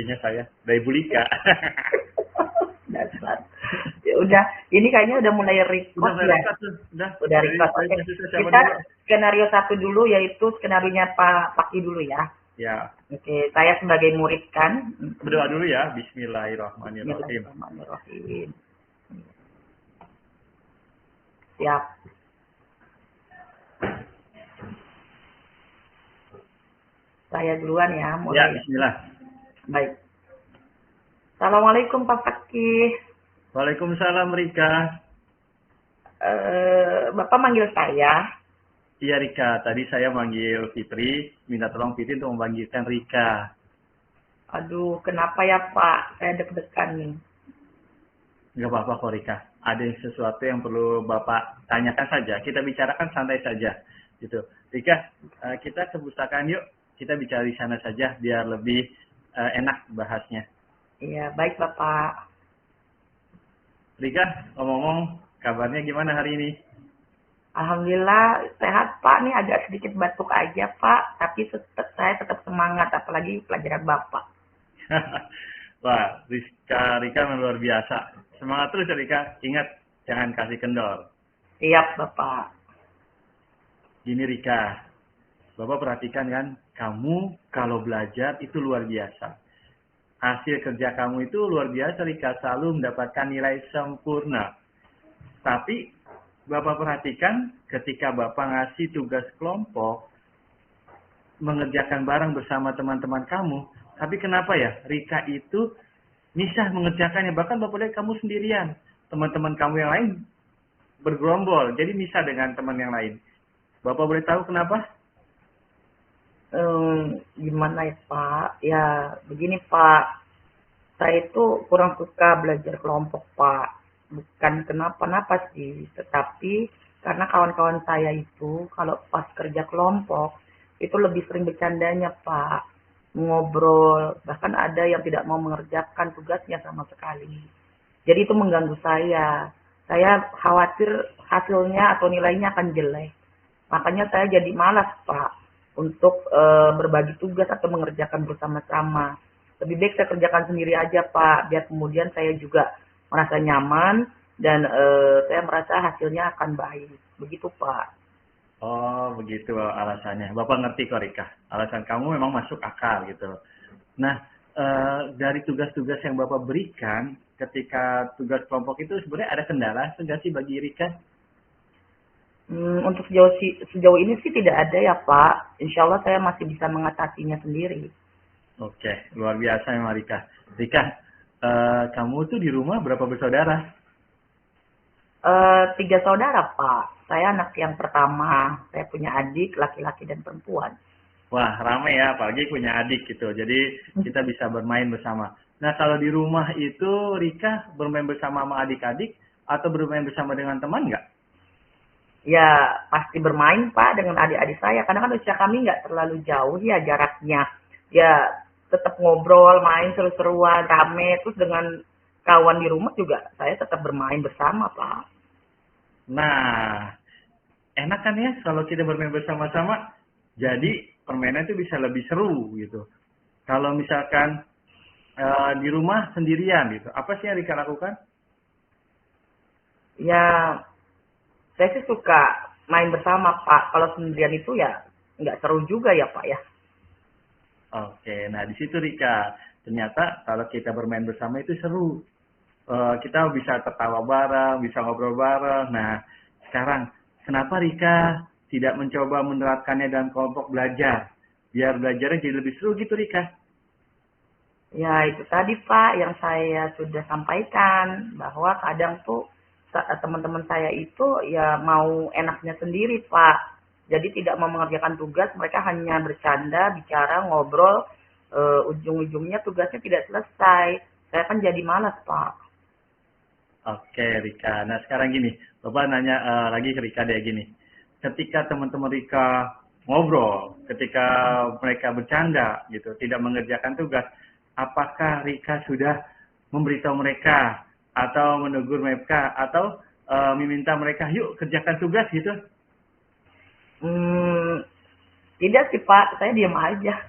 istrinya saya, dari Bu Lika. Dasar. Ya udah, ini kayaknya udah mulai Udah record mulai ya. record tuh, udah. Udah Dari record. dari Oke. kasusnya siapa Kita dulu? skenario satu dulu, yaitu skenario-nya Pak Paki dulu ya. Ya, Oke, saya sebagai murid kan. berdoa dulu ya. Bismillahirrahmanirrahim. Bismillahirrahmanirrahim. Siap. Saya duluan ya, Ya, mulai. bismillah. Baik. Assalamualaikum Pak Fakih. Waalaikumsalam Rika. Bapak manggil saya. Iya Rika, tadi saya manggil Fitri, minta tolong Fitri untuk memanggilkan Rika. Aduh, kenapa ya Pak? Saya deg-degan nih. Nggak apa-apa kok Rika, ada sesuatu yang perlu Bapak tanyakan saja, kita bicarakan santai saja. Gitu. Rika, kita ke pustakaan yuk, kita bicara di sana saja biar lebih enak bahasnya. Iya, baik Bapak. Rika, ngomong-ngomong, kabarnya gimana hari ini? Alhamdulillah sehat Pak, nih agak sedikit batuk aja Pak, tapi saya tetap semangat, apalagi pelajaran Bapak. Wah, Rika luar biasa. Semangat terus ya Rika, ingat jangan kasih kendor. Siap Bapak. Gini Rika, Bapak perhatikan kan, kamu kalau belajar itu luar biasa. Hasil kerja kamu itu luar biasa Rika, selalu mendapatkan nilai sempurna. Tapi Bapak perhatikan ketika Bapak ngasih tugas kelompok, mengerjakan bareng bersama teman-teman kamu, tapi kenapa ya Rika itu misah mengerjakannya, bahkan Bapak lihat kamu sendirian, teman-teman kamu yang lain bergerombol, jadi misah dengan teman yang lain. Bapak boleh tahu kenapa? Gimana ya Pak? Ya begini Pak, saya itu kurang suka belajar kelompok Pak. Bukan kenapa-napa sih, tetapi karena kawan-kawan saya itu kalau pas kerja kelompok itu lebih sering bercandanya Pak, ngobrol, bahkan ada yang tidak mau mengerjakan tugasnya sama sekali. Jadi itu mengganggu saya. Saya khawatir hasilnya atau nilainya akan jelek. Makanya saya jadi malas Pak untuk berbagi tugas atau mengerjakan bersama-sama. Lebih baik saya kerjakan sendiri aja Pak, biar kemudian saya juga merasa nyaman dan saya merasa hasilnya akan baik. Begitu Pak. Oh, begitu alasannya. Bapak ngerti kok Rika. Alasan kamu memang masuk akal gitu. Nah, dari tugas-tugas yang Bapak berikan ketika tugas kelompok itu sebenarnya ada kendala enggak sih bagi Rika? Untuk sejauh ini sih tidak ada ya Pak. Insya Allah saya masih bisa mengatasinya sendiri. Oke, luar biasa memang Rika. Rika, kamu tuh di rumah berapa bersaudara? 3 saudara Pak. Saya anak yang pertama. Saya punya adik laki-laki dan perempuan. Wah, ramai ya, apalagi punya adik gitu. Jadi kita bisa bermain bersama. Nah, kalau di rumah itu Rika bermain bersama sama adik-adik atau bermain bersama dengan teman nggak? Ya, pasti bermain Pak dengan adik-adik saya. Karena kan usia kami nggak terlalu jauh ya jaraknya. Ya, tetap ngobrol, main seru-seruan, rame. Terus dengan kawan di rumah juga saya tetap bermain bersama Pak. Nah, enak kan ya kalau kita bermain bersama-sama. Jadi permainan itu bisa lebih seru gitu. Kalau misalkan di rumah sendirian gitu, apa sih yang Rika lakukan? Ya, saya sih suka main bersama Pak. Kalau sendirian itu ya nggak seru juga ya Pak ya. Oke, nah di situ Rika, ternyata kalau kita bermain bersama itu seru. Kita bisa tertawa bareng, bisa ngobrol bareng. Nah, sekarang kenapa Rika tidak mencoba menerapkannya dalam kelompok belajar? Biar belajarnya jadi lebih seru gitu Rika. Ya, itu tadi Pak yang saya sudah sampaikan, bahwa kadang tuh teman-teman saya itu ya mau enaknya sendiri Pak. Jadi tidak mau mengerjakan tugas, mereka hanya bercanda, bicara, ngobrol, ujung-ujungnya tugasnya tidak selesai. Saya kan jadi malas Pak. Oke Rika, nah sekarang gini, Bapak nanya lagi ke Rika deh gini. Ketika teman-teman Rika ngobrol, ketika mereka bercanda gitu, tidak mengerjakan tugas, apakah Rika sudah memberitahu mereka atau menegur mereka atau meminta mereka yuk kerjakan tugas gitu? Tidak sih Pak, saya diam aja.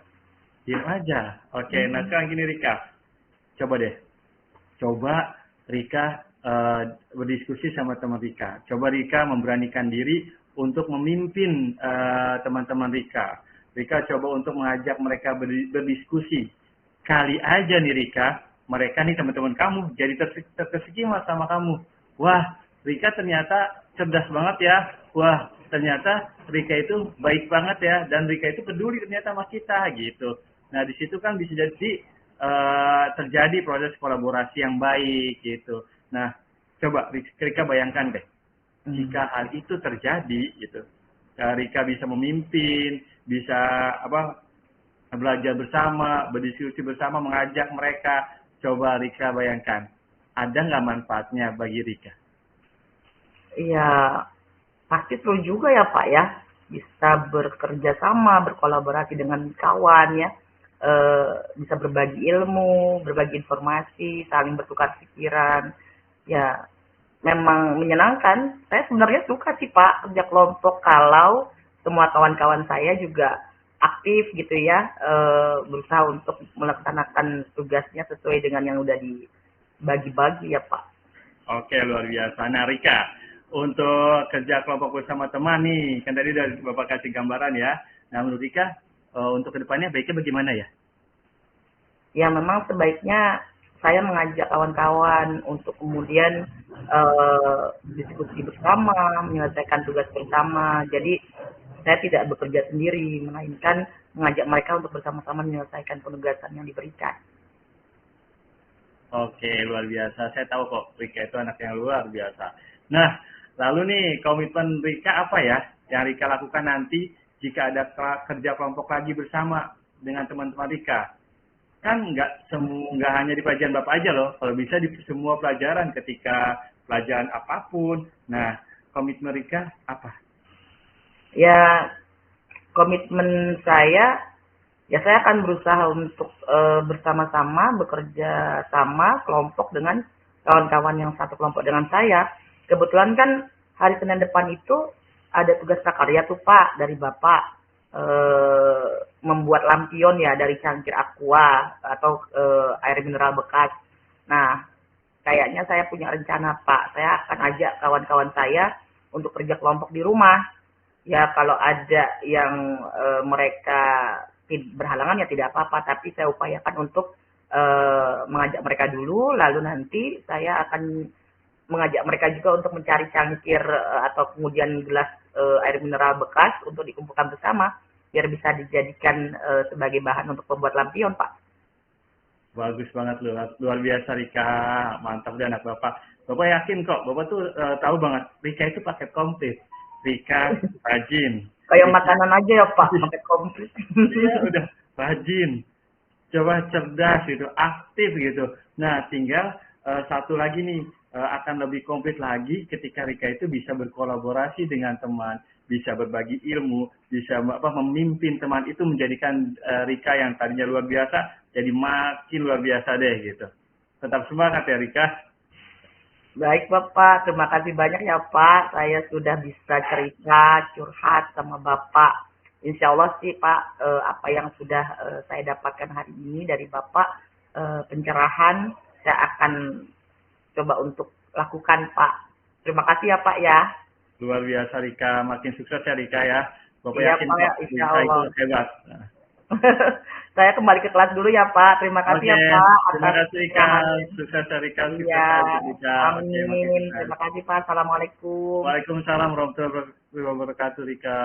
Diem aja. Oke, nah sekarang gini Rika. Coba deh. Coba Rika berdiskusi sama teman Rika. Coba Rika memberanikan diri untuk memimpin teman-teman Rika. Rika coba untuk mengajak mereka berdiskusi. Kali aja nih Rika, mereka nih teman-teman kamu jadi terkesima sama kamu. Wah, Rika ternyata cerdas banget ya. Wah, ternyata Rika itu baik banget ya. Dan Rika itu peduli ternyata sama kita gitu. Nah, di situ kan bisa jadi terjadi proses kolaborasi yang baik gitu. Nah, coba Rika bayangkan deh, jika hal itu terjadi gitu, Rika bisa memimpin, bisa belajar bersama, berdiskusi bersama, mengajak mereka. Coba Rika bayangkan, ada nggak manfaatnya bagi Rika? Iya, pasti seru juga ya Pak ya, bisa bekerja sama, berkolaborasi dengan kawan ya, bisa berbagi ilmu, berbagi informasi, saling bertukar pikiran. Ya, memang menyenangkan. Saya sebenarnya suka sih Pak kerja kelompok kalau semua kawan-kawan saya juga aktif gitu ya, berusaha untuk melaksanakan tugasnya sesuai dengan yang udah dibagi-bagi ya Pak. Oke, luar biasa. Nah, Rika, untuk kerja kelompok bersama teman nih, kan tadi udah Bapak kasih gambaran ya. Nah, menurut Rika, untuk kedepannya baiknya bagaimana ya? Ya memang sebaiknya saya mengajak kawan-kawan untuk kemudian diskusi bersama, menyelesaikan tugas bersama. Jadi saya tidak bekerja sendiri, melainkan mengajak mereka untuk bersama-sama menyelesaikan penugasan yang diberikan. Oke, luar biasa. Saya tahu kok Rika itu anak yang luar biasa. Nah, lalu nih komitmen Rika apa ya yang Rika lakukan nanti jika ada kerja kelompok lagi bersama dengan teman-teman Rika? Kan nggak hanya di pelajaran Bapak aja loh, kalau bisa di semua pelajaran ketika pelajaran apapun. Nah, komitmen Rika apa? Ya komitmen saya, ya saya akan berusaha untuk bersama-sama bekerja sama kelompok dengan kawan-kawan yang satu kelompok dengan saya. Kebetulan kan hari Senin depan itu ada tugas prakarya tuh Pak dari Bapak, membuat lampion ya dari cangkir aqua atau air mineral bekas. Nah, kayaknya saya punya rencana Pak. Saya akan ajak kawan-kawan saya untuk kerja kelompok di rumah. Ya kalau ada yang mereka berhalangan ya tidak apa-apa, tapi saya upayakan untuk mengajak mereka dulu, lalu nanti saya akan mengajak mereka juga untuk mencari cangkir atau kemudian gelas air mineral bekas untuk dikumpulkan bersama, biar bisa dijadikan sebagai bahan untuk membuat lampion, Pak. Bagus banget luar biasa Rika, mantap deh anak Bapak. Bapak yakin kok, Bapak tuh tahu banget Rika itu paket komplit. Rika rajin. Kayak Rika, makanan aja ya Pak, paket komplit. iya udah rajin. Coba cerdas gitu, aktif gitu. Nah, tinggal satu lagi nih, akan lebih komplit lagi ketika Rika itu bisa berkolaborasi dengan teman, bisa berbagi ilmu, bisa memimpin teman itu menjadikan Rika yang tadinya luar biasa jadi makin luar biasa deh gitu. Tetap semangat ya Rika. Baik Bapak, terima kasih banyak ya Pak. Saya sudah bisa cerita, curhat sama Bapak. Insya Allah sih Pak, apa yang sudah saya dapatkan hari ini dari Bapak, pencerahan, saya akan coba untuk lakukan Pak. Terima kasih ya Pak ya. Luar biasa Rika, makin sukses ya Rika ya. Bapak Iya yakin Pak, kok insya Rika itu Allah. hebat. Nah. Saya kembali ke kelas dulu ya Pak. Terima kasih ya Oke, Pak terima atas kasih Rika. pencerahannya. Sukses ya Rika, sukses Iya, ya Rika. Oke, makin amin. sukses. Terima kasih Pak. Assalamualaikum. Waalaikumsalam warahmatullahi wabarakatuh Rika.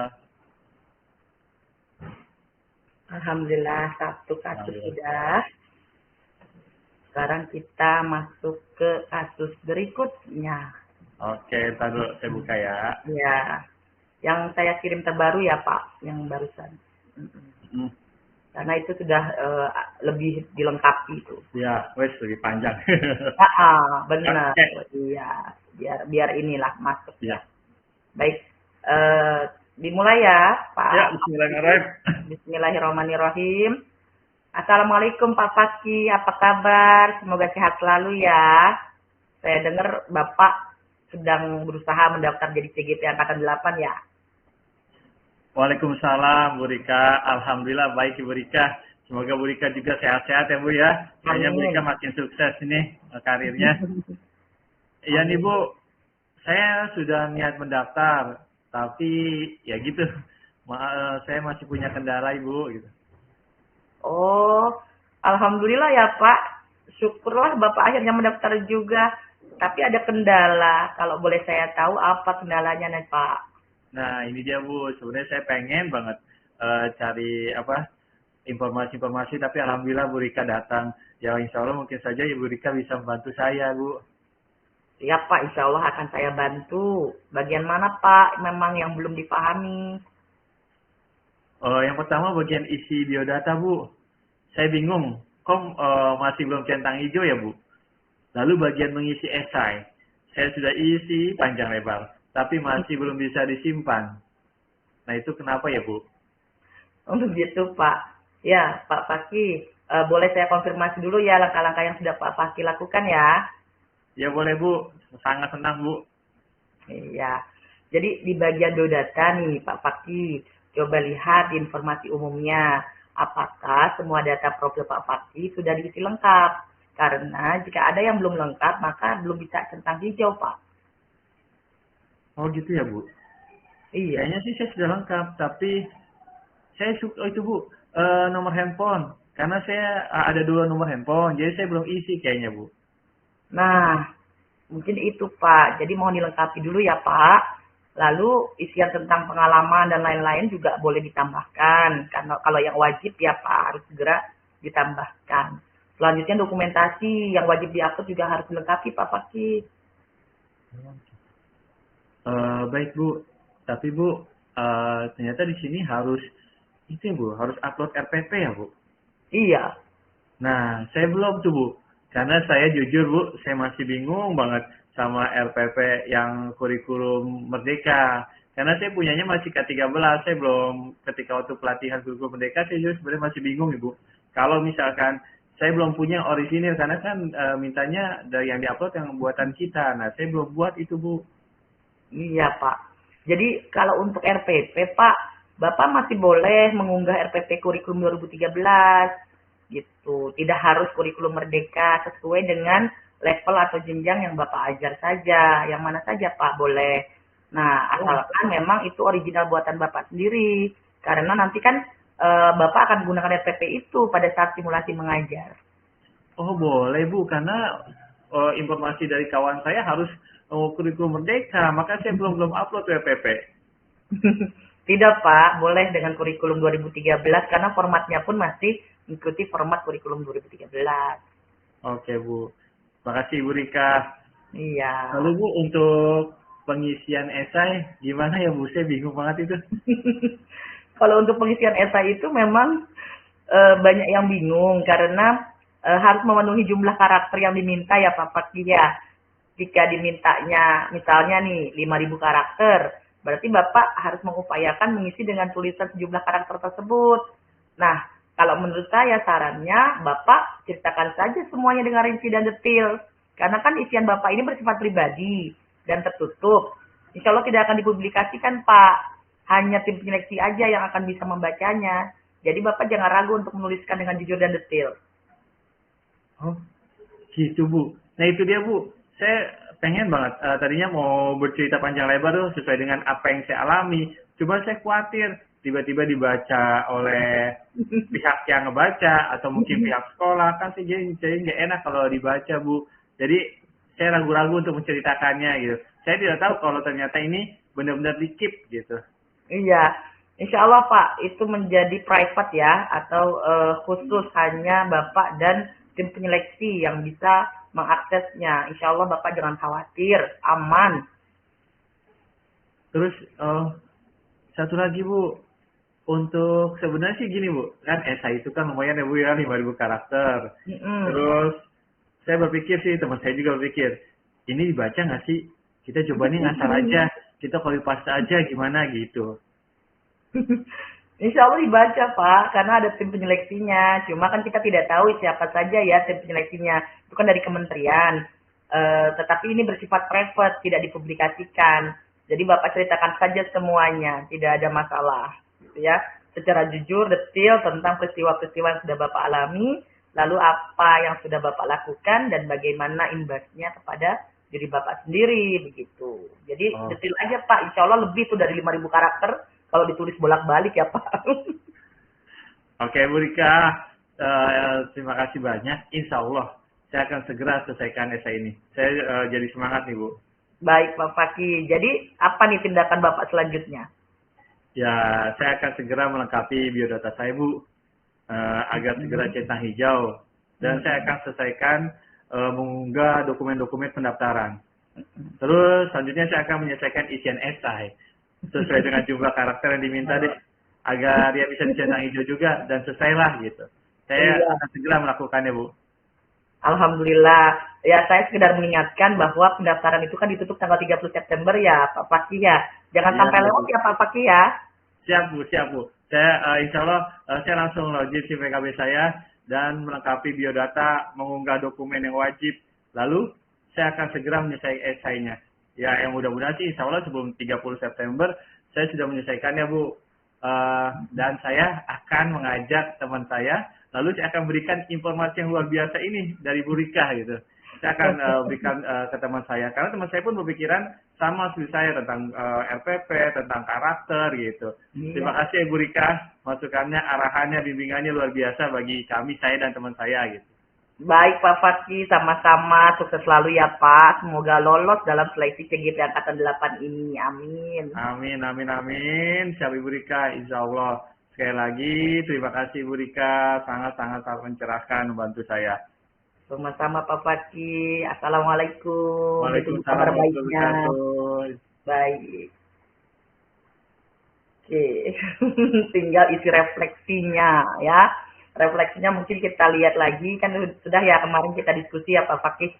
Alhamdulillah satu kasus Alhamdulillah. sudah. Sekarang kita masuk ke kasus berikutnya. Oke, ntar dulu saya buka ya. Ya, yang saya kirim terbaru ya Pak, yang barusan. Hmm. Karena itu sudah lebih dilengkapi itu. Ya, wes lebih panjang. Benar. Oke. Iya, biar inilah masuk. Ya. Baik, dimulai ya Pak. Ya, bismillahirrahmanirrahim. Bismillahirrahmanirrahim. Assalamualaikum Pak Fakih, apa kabar? Semoga sehat selalu ya. Saya dengar Bapak sedang berusaha mendaftar jadi CGP Angkatan 8 ya. Waalaikumsalam Bu Rika. Alhamdulillah baik Ibu Rika. Semoga Bu Rika juga sehat-sehat ya Bu ya. Kayaknya Bu Rika Amin. makin sukses ini karirnya. Iya nih Amin. Bu, saya sudah niat mendaftar, tapi ya gitu, saya masih punya kendala Ibu gitu. Oh, alhamdulillah ya Pak. Syukurlah Bapak akhirnya mendaftar juga. Tapi ada kendala. Kalau boleh saya tahu apa kendalanya nih Pak? Nah ini dia Bu, sebenarnya saya pengen banget cari apa informasi-informasi, tapi alhamdulillah Bu Rika datang. Ya insya Allah mungkin saja Ibu Rika bisa membantu saya Bu. Siap Pak, insya Allah akan saya bantu. Bagian mana Pak memang yang belum dipahami? Yang pertama bagian isi biodata Bu. Saya bingung, kok masih belum centang hijau ya Bu? Lalu bagian mengisi esai, saya sudah isi panjang lebar, tapi masih belum bisa disimpan. Nah itu kenapa ya Bu? Untuk gitu Pak. Ya Pak Fakih, boleh saya konfirmasi dulu ya langkah-langkah yang sudah Pak Fakih lakukan ya? Ya boleh Bu, sangat senang Bu. Iya. Jadi di bagian biodata nih Pak Fakih, coba lihat di informasi umumnya. Apakah semua data profil Pak Fakih sudah diisi lengkap? Karena jika ada yang belum lengkap, maka belum bisa centang hijau, Pak. Oh gitu ya Bu. Iya. Kayaknya sih saya sudah lengkap, tapi saya suka itu Bu, nomor handphone. Karena saya ada 2 nomor handphone, jadi saya belum isi kayaknya Bu. Nah, mungkin itu, Pak. Jadi mohon dilengkapi dulu ya, Pak. Lalu isian tentang pengalaman dan lain-lain juga boleh ditambahkan. Karena kalau yang wajib ya, Pak, harus segera ditambahkan. Selanjutnya dokumentasi yang wajib diupload juga harus dilengkapi, Pak Fakih. Baik Bu, tapi Bu, ternyata di sini harus itu ya Bu, harus upload RPP ya Bu. Iya. Nah, saya belum tuh Bu, karena saya jujur Bu, saya masih bingung banget sama RPP yang kurikulum Merdeka. Karena saya punyanya masih K13, saya belum ketika waktu pelatihan kurikulum Merdeka, saya juga sebenarnya masih bingung Ibu. Kalau misalkan saya belum punya orisinil, karena kan mintanya dari yang diupload yang buatan kita. Nah, saya belum buat itu Bu. Iya, Pak. Jadi kalau untuk RPP, Pak, Bapak masih boleh mengunggah RPP kurikulum 2013 gitu. Tidak harus kurikulum Merdeka, sesuai dengan level atau jenjang yang Bapak ajar saja. Yang mana saja, Pak, boleh. Nah, asalkan memang itu original buatan Bapak sendiri. Karena nanti kan Bapak akan menggunakan RPP itu pada saat simulasi mengajar. Oh boleh Bu, karena informasi dari kawan saya harus kurikulum Merdeka, maka saya belum upload WPP. Tidak, Pak. Boleh dengan kurikulum 2013 karena formatnya pun masih mengikuti format kurikulum 2013. Oke Bu, makasih Bu Rika. Iya. Lalu Bu, untuk pengisian esai gimana ya Bu? Saya bingung banget itu. Kalau untuk pengisian esai itu memang banyak yang bingung karena harus memenuhi jumlah karakter yang diminta ya Pak Fakih ya. Jika dimintanya misalnya nih 5.000 karakter, berarti Bapak harus mengupayakan mengisi dengan tulisan sejumlah karakter tersebut. Nah, kalau menurut saya sarannya Bapak ceritakan saja semuanya dengan rinci dan detail. Karena kan isian Bapak ini bersifat pribadi dan tertutup. Insya Allah tidak akan dipublikasikan Pak. Hanya tim penyeleksi aja yang akan bisa membacanya. Jadi Bapak jangan ragu untuk menuliskan dengan jujur dan detail. Oh gitu Bu. Nah itu dia Bu, saya pengen banget, tadinya mau bercerita panjang lebar tuh sesuai dengan apa yang saya alami. Cuma saya khawatir tiba-tiba dibaca oleh pihak yang ngebaca atau mungkin pihak sekolah, kan saya jadi nggak enak kalau dibaca Bu. Jadi saya ragu-ragu untuk menceritakannya gitu. Saya tidak tahu kalau ternyata ini benar-benar di-keep gitu. Iya, insya Allah Pak, itu menjadi private ya, atau khusus hanya Bapak dan tim penyeleksi yang bisa mengaksesnya. Insya Allah Bapak jangan khawatir, aman. Terus satu lagi Bu, untuk sebenarnya sih gini Bu, kan esai itu kan lumayan ya Bu ya, 5.000 karakter. Mm-mm. Terus saya berpikir sih, teman saya juga berpikir, ini dibaca nggak sih? Kita coba nih ngasal aja, kita copy paste aja gimana gitu. Insya Allah dibaca Pak, karena ada tim penyeleksinya. Cuma kan kita tidak tahu siapa saja ya tim penyeleksinya. Itu kan dari kementerian. Tetapi ini bersifat private, tidak dipublikasikan. Jadi Bapak ceritakan saja semuanya, tidak ada masalah. Gitu ya. secara jujur, detil tentang peristiwa-peristiwa yang sudah Bapak alami, lalu apa yang sudah Bapak lakukan dan bagaimana imbasnya kepada diri Bapak sendiri begitu. Jadi Oh, detil aja Pak, insya Allah lebih tuh dari 5.000 karakter kalau ditulis bolak-balik ya Pak. oke Bu Rika, terima kasih banyak. Insya Allah saya akan segera selesaikan esai ini. Saya jadi semangat nih Bu. Baik Pak Fakih, jadi apa nih tindakan Bapak selanjutnya? Ya, saya akan segera melengkapi biodata saya Bu, agar segera centang hijau. Dan saya akan selesaikan mengunggah dokumen-dokumen pendaftaran. Terus selanjutnya saya akan menyelesaikan isian esai sesuai dengan jumlah karakter yang diminta deh, agar dia bisa dicentang hijau juga dan selesailah gitu. Saya Iya. akan segera melakukannya Bu. Alhamdulillah. Ya, saya sekedar mengingatkan bahwa pendaftaran itu kan ditutup tanggal 30 September ya, Pak Fakih ya. Jangan Iya, sampai lewat Bu. ya, Pak Fakih ya. Siap Bu, siap Bu. Saya insya Allah saya langsung login si PKB saya dan melengkapi biodata, mengunggah dokumen yang wajib. Lalu saya akan segera menyelesaikan esainya. Ya, yang mudah-mudahan sih insya Allah sebelum 30 September saya sudah menyelesaikannya Bu. Dan saya akan mengajak teman saya, lalu saya akan berikan informasi yang luar biasa ini dari Bu Rika gitu. Saya akan berikan ke teman saya, karena teman saya pun berpikiran sama seperti saya tentang RPP, tentang karakter gitu. Terima Iya. kasih Bu Rika, masukannya, arahannya, bimbingannya luar biasa bagi kami, saya dan teman saya gitu. Baik Pak Fakih, sama-sama sukses selalu ya Pak. Semoga lolos dalam seleksi CGP Angkatan 8 ini. Amin. Amin, amin, amin. Siap Ibu Rika, insya Allah. Sekali lagi, terima kasih Bu Rika, sangat-sangat mencerahkan, membantu saya. Sama-sama Pak Fakih. Assalamualaikum. Itu Waalaikumsalam kabar warahmatullahi baiknya. wabarakatuh. Baik. Oke. Tinggal isi refleksinya ya. Refleksinya mungkin kita lihat lagi, kan sudah ya kemarin kita diskusi ya Pak Fakih.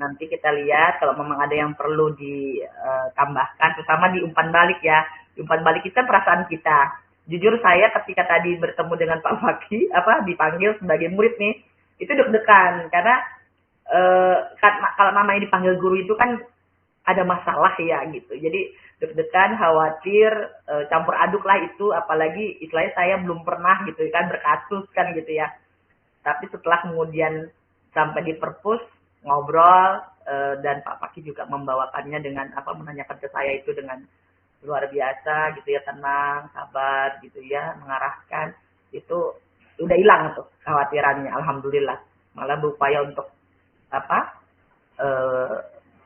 Nanti kita lihat kalau memang ada yang perlu ditambahkan, terutama di umpan balik ya. Di umpan balik kita perasaan kita. Jujur saya ketika tadi bertemu dengan Pak Fakih, dipanggil sebagai murid nih, itu deg-degan karena kalau namanya dipanggil guru itu kan ada masalah ya gitu. Jadi deg-degan, khawatir, campur aduk lah itu, apalagi istilahnya saya belum pernah gitu kan berkasus kan gitu ya. Tapi setelah kemudian sampai di perpus ngobrol dan Pak Fakih juga membawakannya dengan menanyakan ke saya itu dengan luar biasa gitu ya, tenang, sabar gitu ya, mengarahkan, itu udah hilang tuh kekhawatirannya, alhamdulillah. Malah berupaya untuk eh,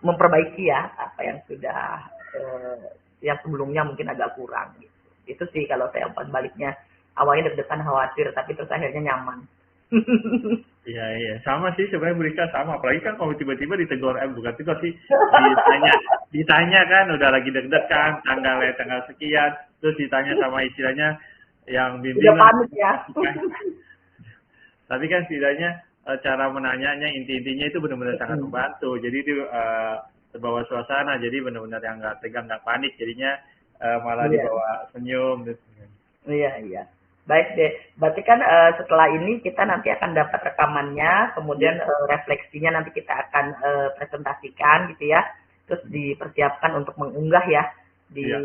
memperbaiki ya apa yang sudah yang sebelumnya mungkin agak kurang gitu. Itu sih kalau saya umpan baliknya, awalnya deg-degan khawatir tapi terus akhirnya nyaman. Iya, iya. Sama sih sebenarnya Bu Rika, sama. Apalagi kan kalau tiba-tiba ditegur, bukan tegur sih, ditanya kan, udah lagi deg-degan, tanggal sekian, terus ditanya sama istilahnya yang Udah bimbing lah. panik ya. Tapi kan setidaknya cara menanyanya, inti-intinya itu benar-benar sangat membantu. Jadi itu terbawa suasana, jadi benar-benar yang nggak tegang, nggak panik, jadinya malah Iya. dibawa senyum. Gitu. Iya, iya. Baik deh. Berarti kan setelah ini kita nanti akan dapat rekamannya, kemudian refleksinya nanti kita akan presentasikan gitu ya. Terus dipersiapkan untuk mengunggah ya di Iya.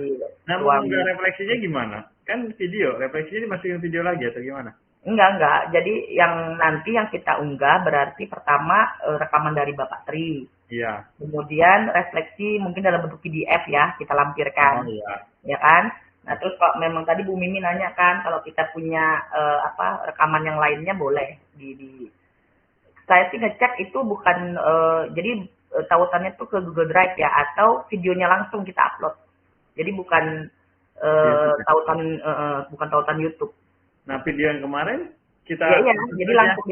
Nah, ruang. mengunggah refleksinya gimana? Kan video, refleksinya dimasukin video lagi atau gimana? Enggak. Jadi yang nanti yang kita unggah berarti pertama rekaman dari Bapak Tri. Iya. Kemudian refleksi mungkin dalam bentuk PDF ya, kita lampirkan. Oh iya. Ya kan? Nah, terus kalau memang tadi Bu Mimi nanya kan, kalau kita punya rekaman yang lainnya boleh saya sih ngecek itu bukan jadi tautannya tuh ke Google Drive ya, atau videonya langsung kita upload. Jadi bukan bukan tautan YouTube. Nah, video yang kemarin kita Iya, jadi langsung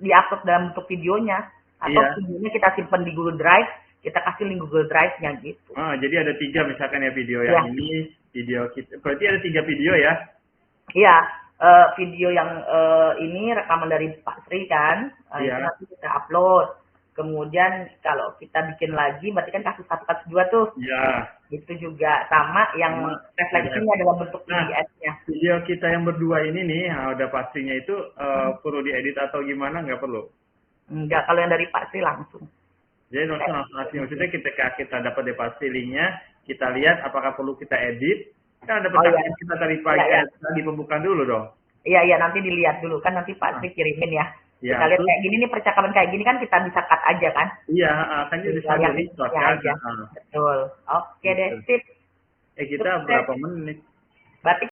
diupload dalam bentuk videonya, atau Iya. videonya kita simpan di Google Drive, kita kasih link Google Drive-nya gitu. Jadi ada 3 misalkan ya video Iya. yang ini, video kita. Berarti ada 3 video ya? Iya, video yang ini rekaman dari Pak Sri kan, itu Iya. nanti kita upload. Kemudian kalau kita bikin lagi, berarti kan kasus 1, kasus 2 tuh. Iya. Itu juga sama yang refleksinya dalam bentuk PDF-nya. Video kita yang berdua ini nih, ada pastinya itu perlu diedit atau gimana? Nggak perlu? Enggak, kalau yang dari Pak Sri langsung. Jadi langsung asli. Maksudnya ketika kita dapat pasti linknya, kita lihat apakah perlu kita edit Kan ada Oh iya, pertanyaan kita tadi pagi, iya, iya. tadi pembukaan dulu dong. Iya, iya, nanti dilihat dulu kan nanti Pak Ah, Sri kirimin ya. ya, Kita lihat terus kayak gini nih percakapan kayak gini kan kita bisa cut aja kan. iya, kan itu bisa Tinggal di yang record intinya kan. aja. Betul. Oke deh, Gitu. sip. Kita Sukses. berapa menit? Berarti